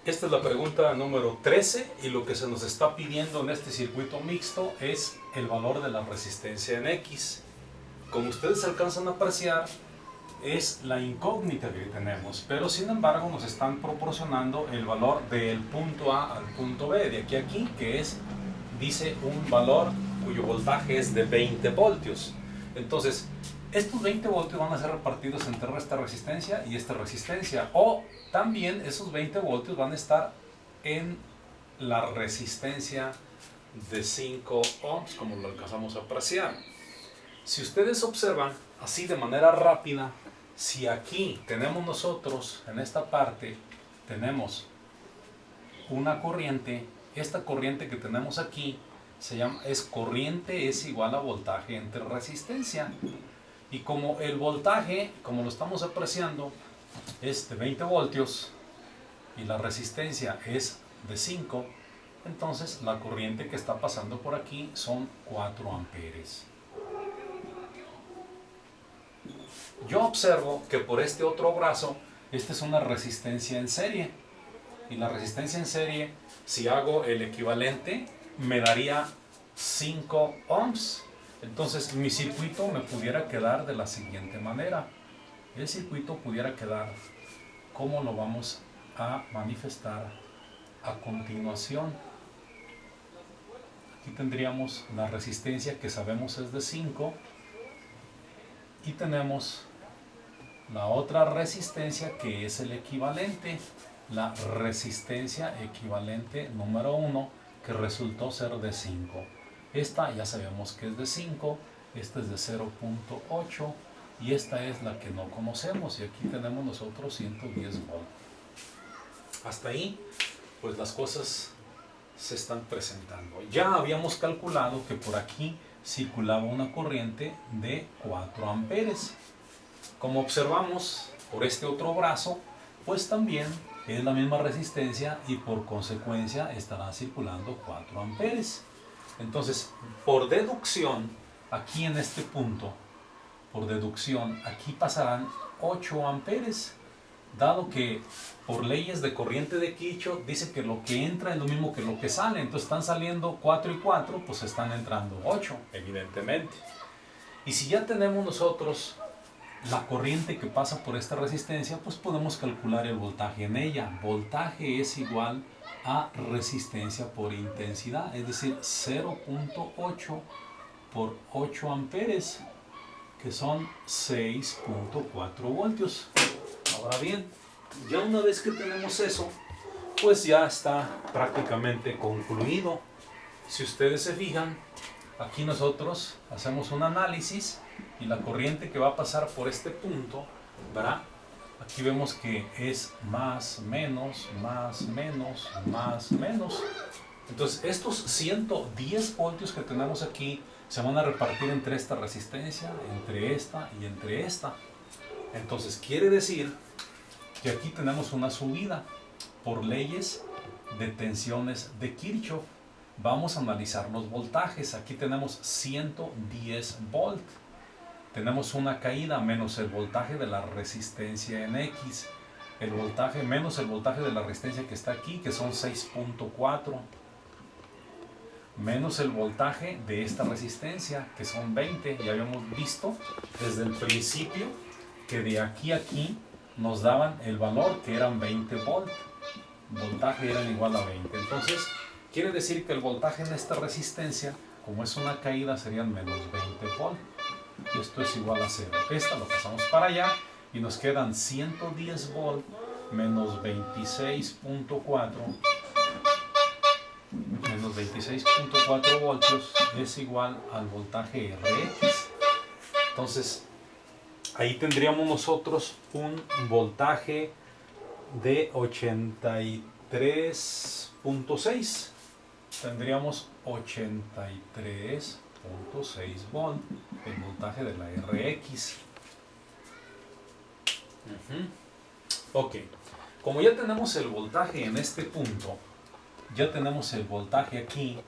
Esta es la pregunta número 13 y lo que se nos está pidiendo en este circuito mixto es el valor de la resistencia en X. Como ustedes alcanzan a apreciar, es la incógnita que tenemos, pero sin embargo nos están proporcionando el valor del punto A al punto B, de aquí a aquí, que es, dice, un valor cuyo voltaje es de 20 voltios. Entonces, estos 20 voltios van a ser repartidos entre esta resistencia y esta resistencia, o también esos 20 voltios van a estar en la resistencia de 5 ohms, como lo alcanzamos a apreciar. Si ustedes observan así de manera rápida, si aquí tenemos nosotros, en esta parte, tenemos una corriente, esta corriente que tenemos aquí es corriente es igual a voltaje entre resistencia. Y como el voltaje, como lo estamos apreciando, es de 20 voltios y la resistencia es de 5, entonces la corriente que está pasando por aquí son 4 amperes. Yo observo que por este otro brazo, esta es una resistencia en serie. Y la resistencia en serie, si hago el equivalente, me daría 5 ohms. Entonces mi circuito me pudiera quedar de la siguiente manera. El circuito pudiera quedar como lo vamos a manifestar a continuación. Aquí tendríamos la resistencia que sabemos es de 5 y tenemos la otra resistencia que es el equivalente, la resistencia equivalente número 1 que resultó ser de 5. Esta ya sabemos que es de 5, esta es de 0.8 y esta es la que no conocemos y aquí tenemos nosotros 110 volts. Hasta ahí pues las cosas se están presentando. Ya habíamos calculado que por aquí circulaba una corriente de 4 amperes. Como observamos por este otro brazo, pues también es la misma resistencia y por consecuencia estará circulando 4 amperes. Entonces, por deducción, aquí en este punto, por deducción, aquí pasarán 8 amperes, dado que por leyes de corriente de Kirchhoff dice que lo que entra es lo mismo que lo que sale. Entonces están saliendo 4 y 4, pues están entrando 8, evidentemente. Y si ya tenemos nosotros la corriente que pasa por esta resistencia, pues podemos calcular el voltaje en ella. Voltaje es igual a resistencia por intensidad, es decir, 0.8 por 8 amperes, que son 6.4 voltios. Ahora bien, ya una vez que tenemos eso, pues ya está prácticamente concluido. Si ustedes se fijan, aquí nosotros hacemos un análisis y la corriente que va a pasar por este punto, ¿verdad? Aquí vemos que es más, menos, más, menos, más, menos. Entonces estos 110 voltios que tenemos aquí se van a repartir entre esta resistencia, entre esta y entre esta. Entonces quiere decir que aquí tenemos una subida por leyes de tensiones de Kirchhoff. Vamos a analizar los voltajes. Aquí tenemos 110 volt. Tenemos una caída menos el voltaje de la resistencia en X. El voltaje menos el voltaje de la resistencia que está aquí, que son 6.4. Menos el voltaje de esta resistencia, que son 20. Ya habíamos visto desde el principio que de aquí a aquí nos daban el valor que eran 20 volt. Voltaje eran igual a 20. Entonces, quiere decir que el voltaje en esta resistencia, como es una caída, serían menos 20 volt. Esto es igual a 0. Esta lo pasamos para allá y nos quedan 110 volt menos 26.4. Menos 26.4 voltios es igual al voltaje RX. Entonces, ahí tendríamos nosotros un voltaje de 83.6. Tendríamos 83.6 volt, el voltaje de la RX. Ok, como ya tenemos el voltaje en este punto, ya tenemos el voltaje aquí,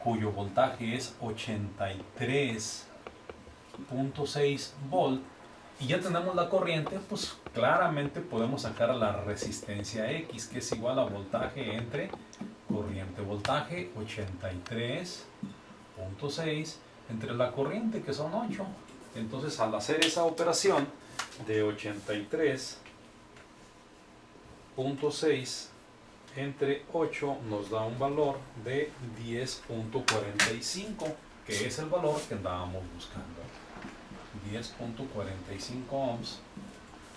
cuyo voltaje es 83.6 volt, y ya tenemos la corriente, pues claramente podemos sacar la resistencia X, que es igual a voltaje entre corriente. Voltaje 83.6 entre la corriente, que son 8. Entonces, al hacer esa operación de 83.6 entre 8 nos da un valor de 10.45, que es el valor que andábamos buscando. 10.45 ohms,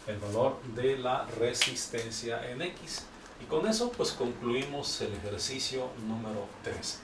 el valor de la resistencia en X. Y con eso pues concluimos el ejercicio número 13.